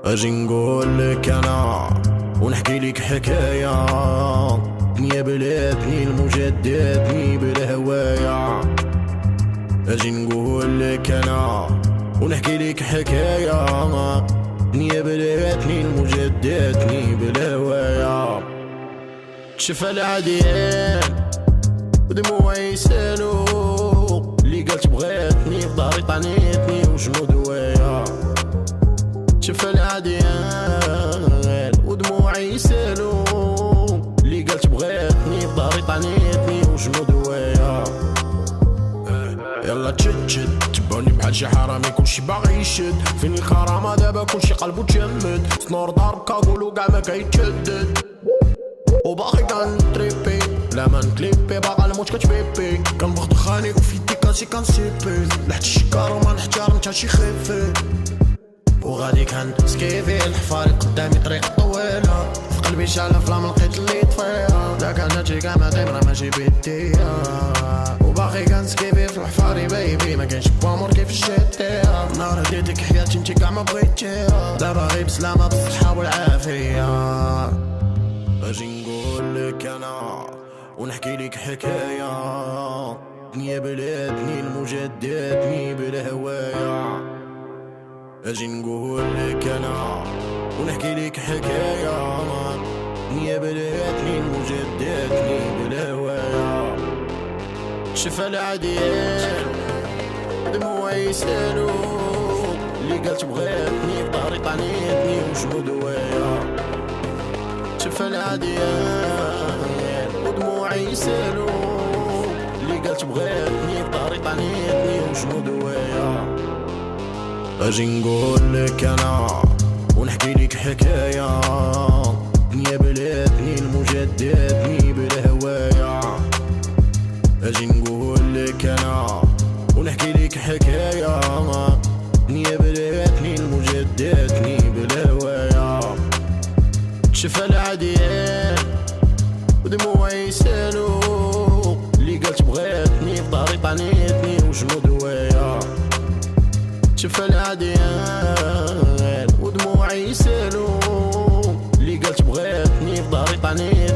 اجي نقولك انا ونحكي لك حكاية، دنيا بلادني المجددني بالهواية. اجي نقولك انا ونحكي لك حكاية، دنيا بلادني المجددني بالهواية. تشفى العديان ودموعي يسالو، اللي قالت بغاتني في ضهري طعنيتني وشنو دوايا. شوف العديان ودموعي يسالو، اللي قالت بغاتني في ضهري طعنيتني وشنو دوايا. يلا تشد تبوني بحال شي حرامي كلشي باغي يشد، فيني الخرامة دابا كلشي قلبو تجمد، سنور ضرب كاغولو كاع ما كيتشدد، وباغي كنتريبي لا ما نكليبي، باغا الموت كتبيبي، كنبغ دخاني وفي يدي كاسي كنسيبي، لحت الشكار وما نحترم تا شي خيفي، وغادي كنسكيفي الحفاري قدامي طريق طويلة، في قلبي شعلة فلام لقيت اللي طفيها، داك هادشي كاع ما دايم راه ماشي بيديا، وباغي كنسكيفي في الحفاري بيبي، ما كاينش بامور كيف الشتيها، نهار هديتك حياتي انتي كاع ما بغيتيها، دابا غير بسلامة بالصحة والعافية. اجي نقولك انا ونحكي لك حكاية، دنيا بلادني المجددني بالهواية. اجي نقولك انا ونحكي لك حكاية، دنيا بلادني المجددني بالهواية. شفا العديان دموعي يسالو، اللي قالت بغاتني في ضهري طعنيتني وشنو دوايا. شفا العديان ودموعي يسالو، اللي قالت بغاتني في ضهري طعنيتني وشنو دوايا. اجي نقولك انا ونحكي لك حكاية، دنيا بلادني المجددني بالهواية. اجي نقولك انا ونحكي لك حكاية، دنيا بلادني المجددني بالهواية. شفا العديان ودموعي يسالو، اللي قالت بغاتني في ضهري طعنيتني وشنو دوايا. شفا العديان ودموعي يسالو، اللي قالت بغاتني في ضهري طعنيتني